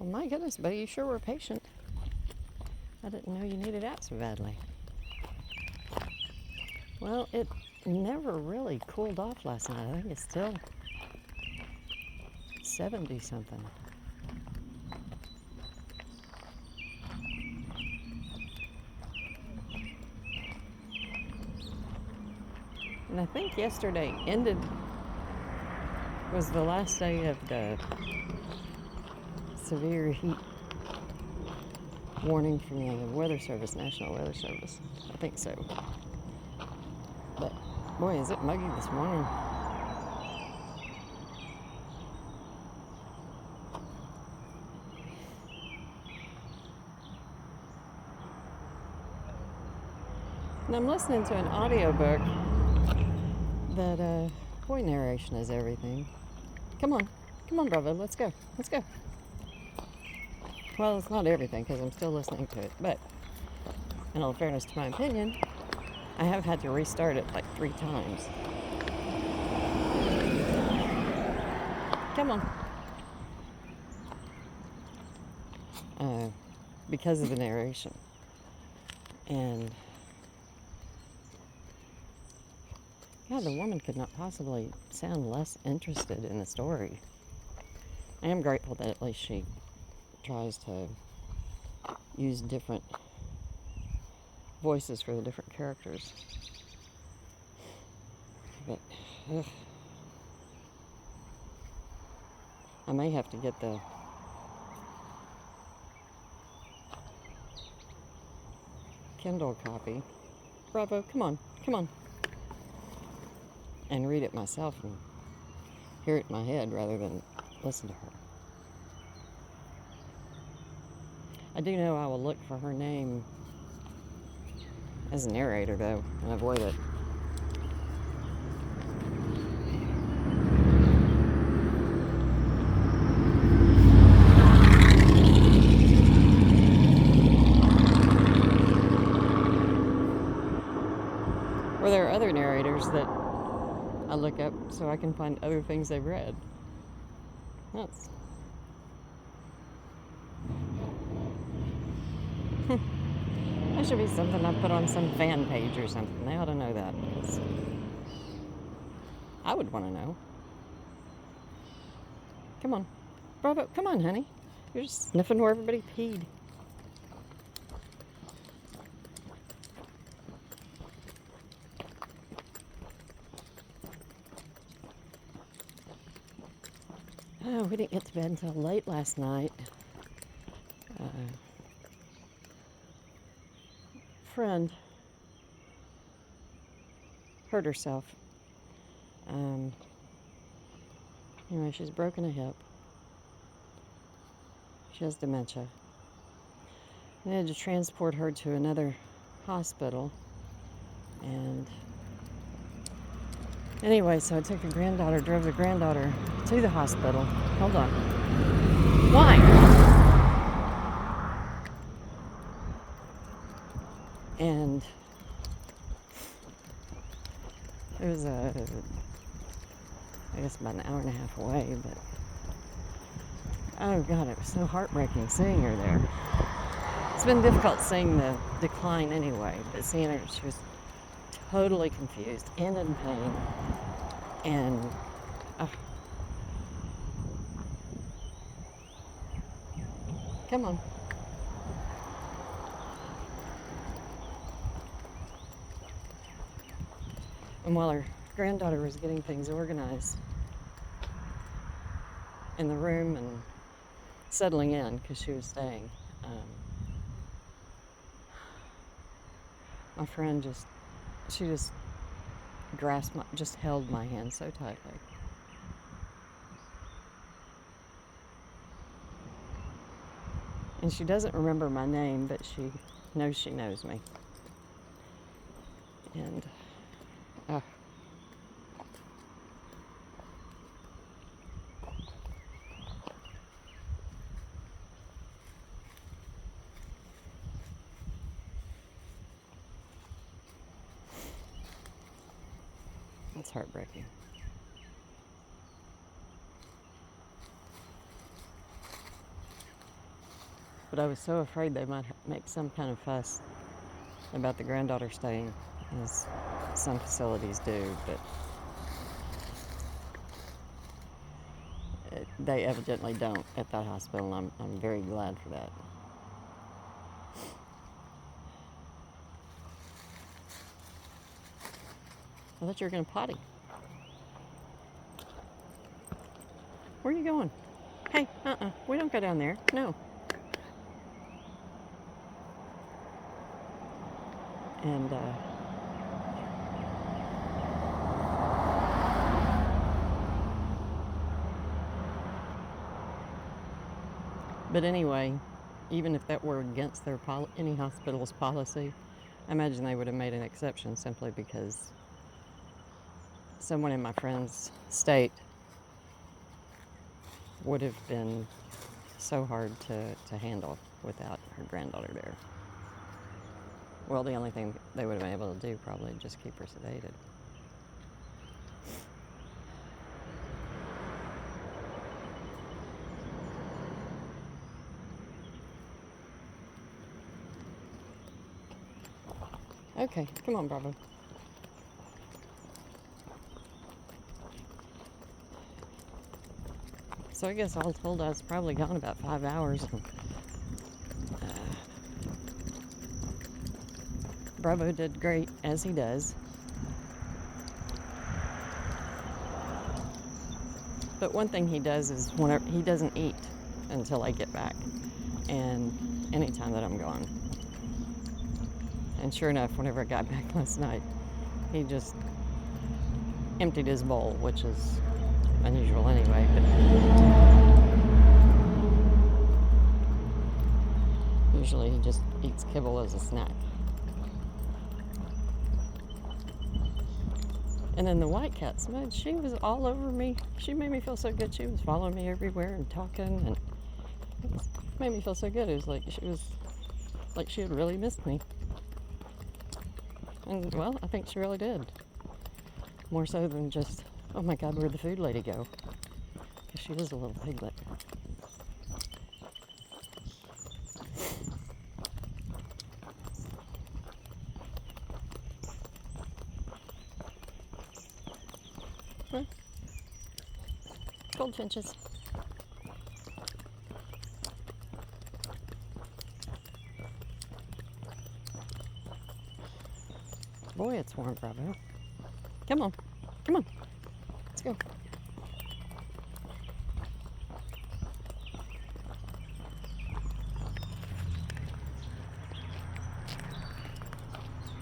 Well, my goodness, buddy, you sure were patient. I didn't know you needed out so badly. Well, it never really cooled off last night. I think it's still 70 something. And I think yesterday was the last day of the severe heat warning from the Weather Service, National Weather Service. I think so. But boy, is it muggy this morning. And I'm listening to an audiobook that, boy, narration is everything. Come on, Bravo, let's go. Well, it's not everything because I'm still listening to it, but in all fairness to my opinion, I have had to restart it like 3 times. Come on. Because of the narration. And God, the woman could not possibly sound less interested in the story. I am grateful that at least she tries to use different voices for the different characters. But I may have to get the Kindle copy. Bravo, come on. And read it myself and hear it in my head rather than listen to her. I do know I will look for her name as a narrator, though, and avoid it. Or there are other narrators that I look up so I can find other things they've read. That should be something I put on some fan page or something. They ought to know that, because I would want to know. Come on. Bravo, come on, honey. You're just sniffing where everybody peed. Oh, we didn't get to bed until late last night. Friend hurt herself. Anyway, she's broken a hip. She has dementia. We had to transport her to another hospital. And anyway, so I took drove the granddaughter to the hospital. Hold on. Why? And it was I guess about an hour and a half away, but oh God, it was so heartbreaking seeing her there. It's been difficult seeing the decline anyway, but seeing her, she was totally confused and in pain, and come on. And while her granddaughter was getting things organized in the room and settling in because she was staying, my friend just held my hand so tightly. And she doesn't remember my name, but she knows me. And it's heartbreaking. But I was so afraid they might make some kind of fuss about the granddaughter staying, as some facilities do, but they evidently don't at that hospital, and I'm very glad for that. I thought you were going to potty. Where are you going? Hey, we don't go down there. No. And, but anyway, even if that were against their any hospital's policy, I imagine they would have made an exception simply because someone in my friend's state would have been so hard to handle without her granddaughter there. Well, the only thing they would have been able to do probably just keep her sedated. Okay, come on, Bravo. So I guess all told, I was probably gone about 5 hours. Bravo did great, as he does. But one thing he does is whenever he doesn't eat until I get back, and anytime that I'm gone. And sure enough, whenever I got back last night, he just emptied his bowl, which is unusual anyway. But usually he just eats kibble as a snack. And then the white cat, Smudge, she was all over me. She made me feel so good. She was following me everywhere and talking, and it made me feel so good. It was like she had really missed me. And, well, I think she really did. More so than just, oh my God, where'd the food lady go? Because she was a little piglet. Huh? Goldfinches. Boy, it's warm, Bravo. Come on. Come on. Let's go.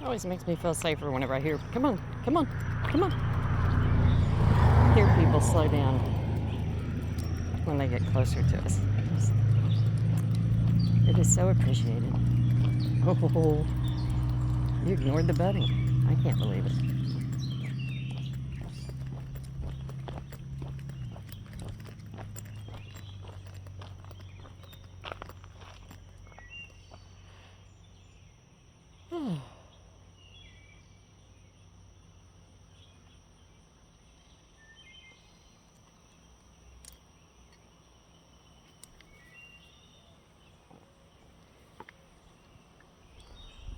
Always makes me feel safer whenever I hear, come on, come on, come on. Hear people slow down when they get closer to us. It is so appreciated. Oh, you ignored the budding. I can't believe it.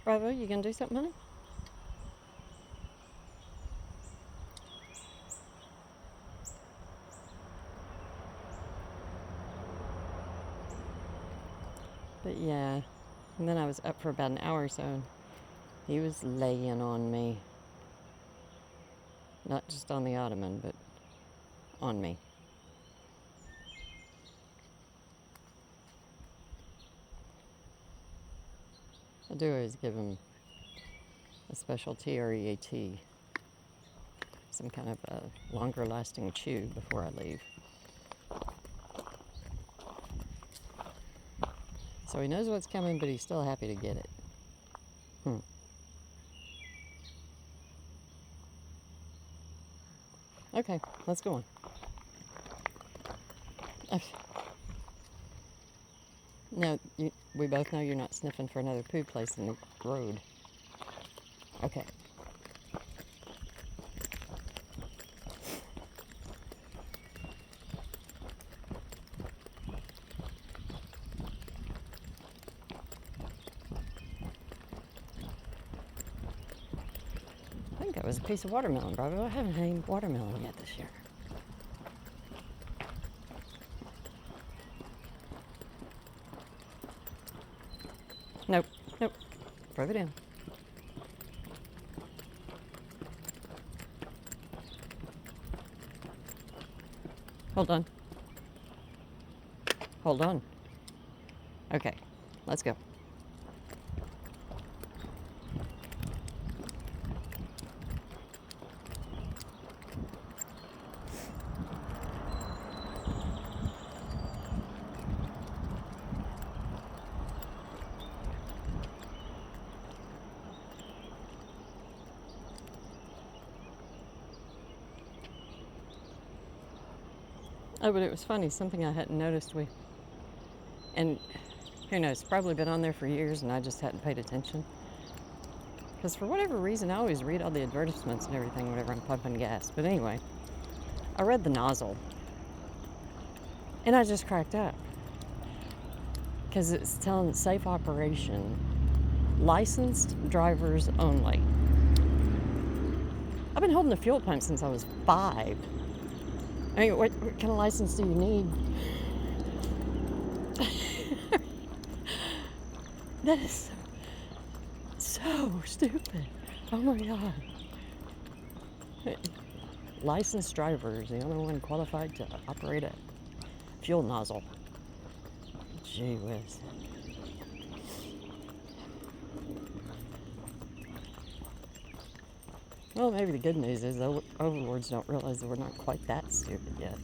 Bravo, you gonna do something, honey? But yeah, and then I was up for about an hour or so, and he was laying on me. Not just on the ottoman, but on me. I do always give him a special TREAT, some kind of a longer lasting chew before I leave. So he knows what's coming, but he's still happy to get it. Okay, let's go on. No, we both know you're not sniffing for another poo place in the road. Okay. that was a piece of watermelon, Bravo. I haven't had any watermelon yet this year. Nope, nope. Further down. Hold on. Hold on. Okay, let's go. Oh, but it was funny, something I hadn't noticed. And who knows, probably been on there for years and I just hadn't paid attention. Because for whatever reason, I always read all the advertisements and everything whenever I'm pumping gas. But anyway, I read the nozzle and I just cracked up. Because it's telling safe operation, licensed drivers only. I've been holding the fuel pump since I was 5. I mean, what kind of license do you need? That is so stupid. Oh my God. Licensed driver is the only one qualified to operate a fuel nozzle. Gee whiz. Well, maybe the good news is the overlords don't realize that we're not quite that stupid yet.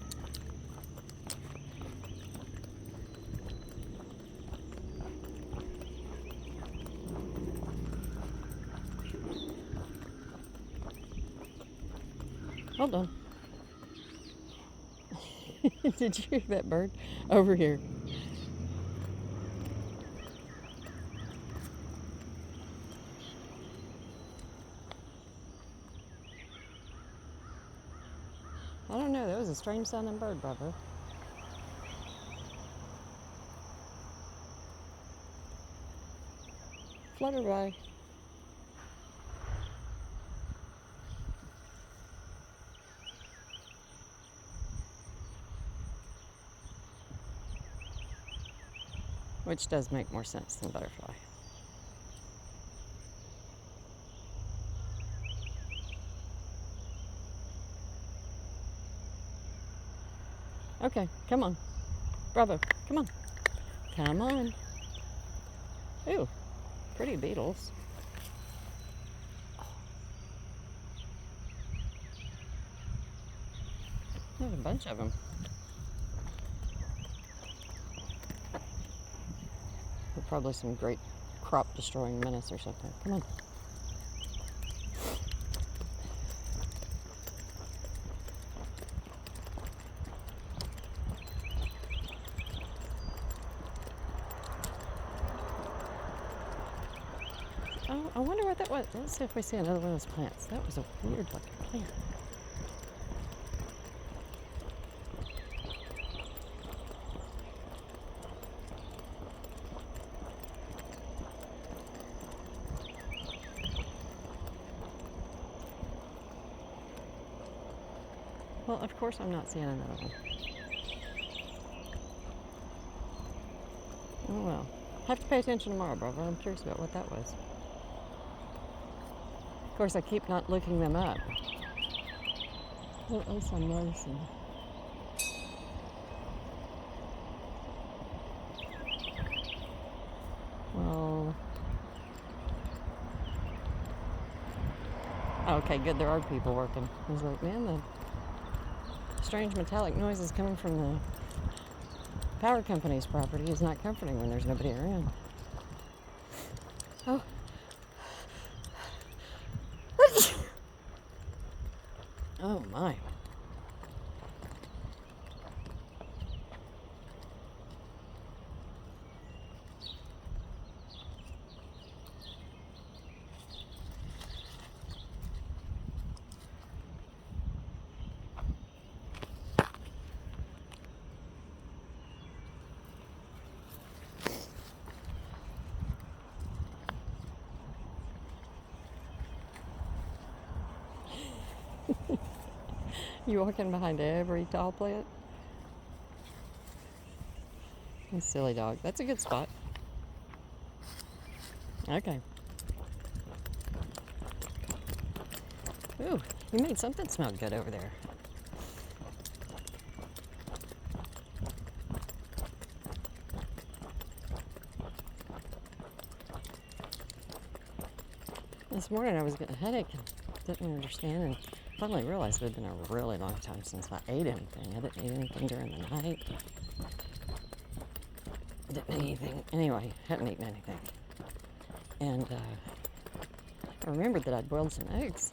Hold on. Did you hear that bird? Over here. I don't know, that was a strange sounding bird, Bravo. Flutter by. Which does make more sense than butterfly. Okay, come on. Bravo, come on. Come on. Ooh, pretty beetles. There's a bunch of them. They're probably some great crop destroying menace or something. Come on. Oh, I wonder what that was. Let's see if we see another one of those plants. That was a weird looking plant. Well, of course I'm not seeing another one. Oh well. Have to pay attention tomorrow, Bravo. I'm curious about what that was. Of course, I keep not looking them up. Well, at least I'm noticing. Well, okay, good. There are people working. I was like, man, the strange metallic noises coming from the power company's property is not comforting when there's nobody around. Oh. Oh my. You walking behind every tall plant? You silly dog. That's a good spot. Okay. Ooh, you made something smell good over there. This morning I was getting a headache and didn't understand, and finally realized it had been a really long time since I ate anything. I didn't eat anything during the night. Didn't eat anything. Anyway, hadn't eaten anything. And I remembered that I'd boiled some eggs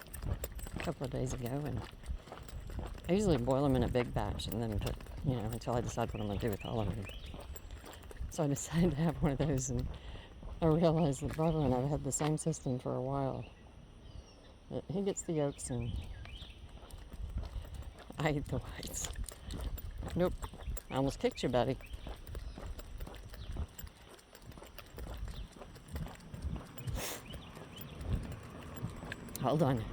a couple of days ago, and I usually boil them in a big batch and then put, until I decide what I'm going to do with all of them. So I decided to have one of those, and I realized that Bravo and I've had the same system for a while. That he gets the yolks and I eat the whites. Nope, I almost kicked you, buddy. Hold on.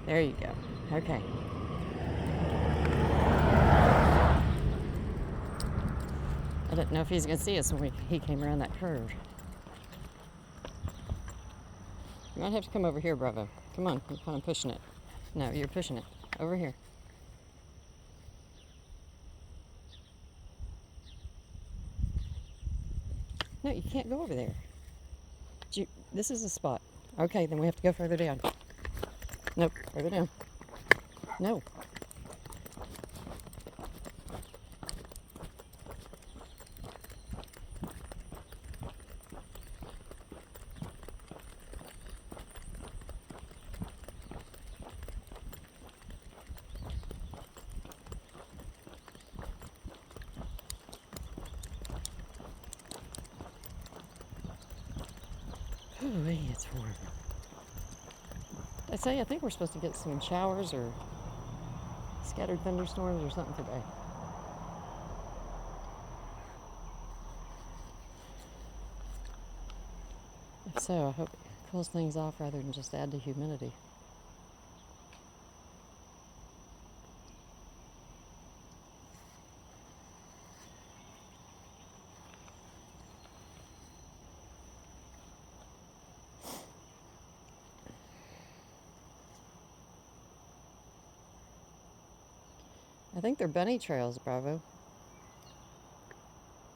There you go. Okay. I didn't know if he was going to see us when he came around that curve. You might have to come over here, Bravo. Come on, you're kind of pushing it. No, you're pushing it. Over here. No, you can't go over there. This is a spot. Okay, then we have to go further down. Nope, further down. No. Ooh, it's warm. I think we're supposed to get some showers or scattered thunderstorms or something today. If so, I hope it cools things off rather than just add to humidity. I think they're bunny trails, Bravo.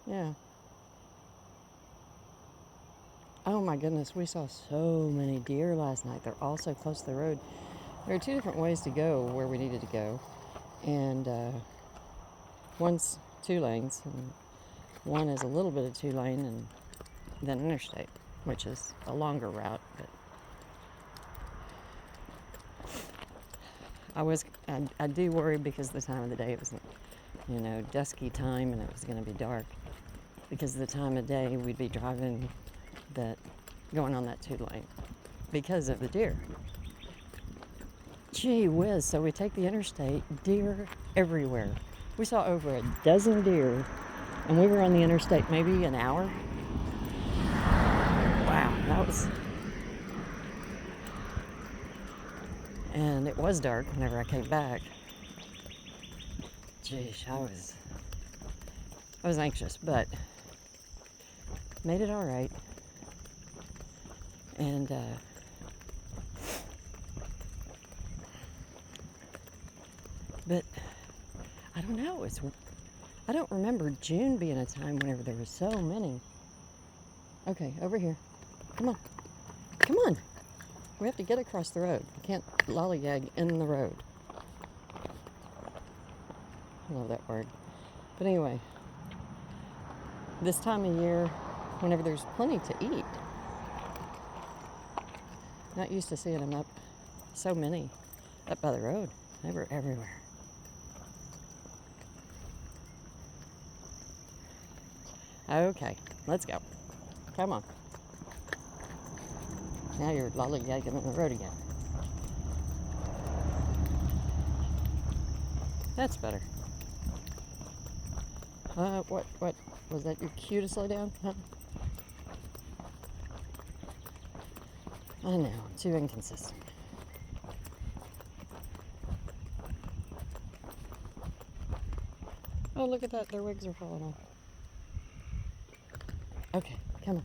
Yeah. Oh my goodness, we saw so many deer last night. They're all so close to the road. There are two different ways to go where we needed to go. And one's 2 lanes, and one is a little bit of 2 lane and then interstate, which is a longer route. But I do worry because of the time of the day. It was, dusky time, and it was going to be dark. Because of the time of day, we'd be driving going on that 2 lane because of the deer. Gee whiz, so we take the interstate, deer everywhere. We saw over a dozen deer, and we were on the interstate maybe an hour. Wow, that was... And it was dark whenever I came back. Geez, I was anxious, but made it all right. And but I don't know. I don't remember June being a time whenever there were so many. Okay, over here. Come on. We have to get across the road. We can't lollygag in the road. I love that word. But anyway, this time of year, whenever there's plenty to eat, not used to seeing them up, so many up by the road. They were everywhere. Okay, let's go. Come on. Now you're lollygagging on the road again. That's better. What was that? Your cue to slow down? Huh? I know, too inconsistent. Oh, look at that. Their wigs are falling off. Okay, come on.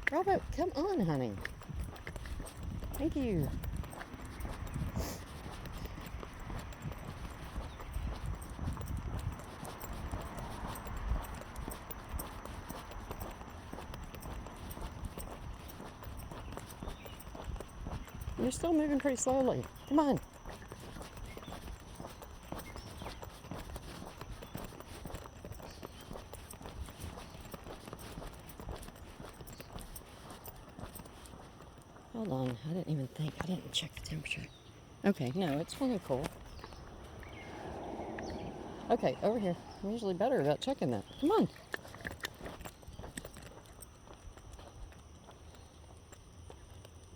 Bravo, come on, honey. Thank you. You're still moving pretty slowly. Come on. Hold on. I didn't even think. I didn't check the temperature. Okay, no, it's really cool. Okay, over here. I'm usually better about checking that. Come on.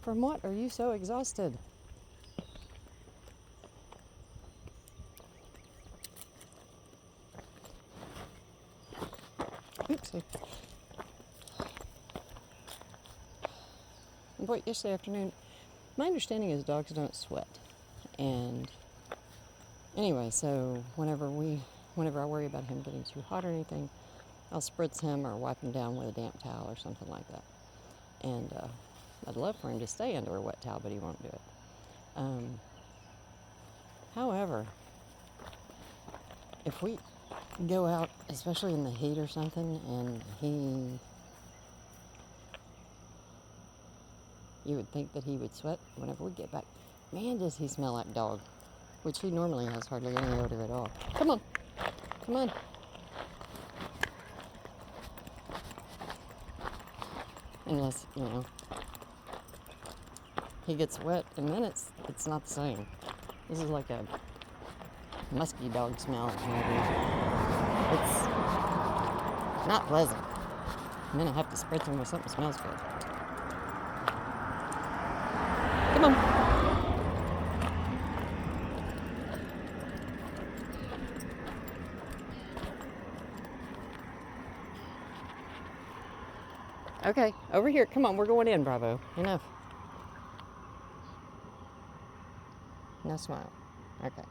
From what are you so exhausted? Oopsie. But yesterday afternoon, my understanding is dogs don't sweat. And anyway, so whenever I worry about him getting too hot or anything, I'll spritz him or wipe him down with a damp towel or something like that. And I'd love for him to stay under a wet towel, but he won't do it. However, if we go out, especially in the heat or something, and you would think that he would sweat whenever we get back. Man, does he smell like dog, which he normally has hardly any odor at all. Come on. Come on. Unless, he gets wet, and then it's not the same. This is like a musky dog smell. Maybe. It's not pleasant. And then I have to spritz him with something that smells good. Come on. Okay, over here. Come on, we're going in, Bravo. Enough. No smile. Okay.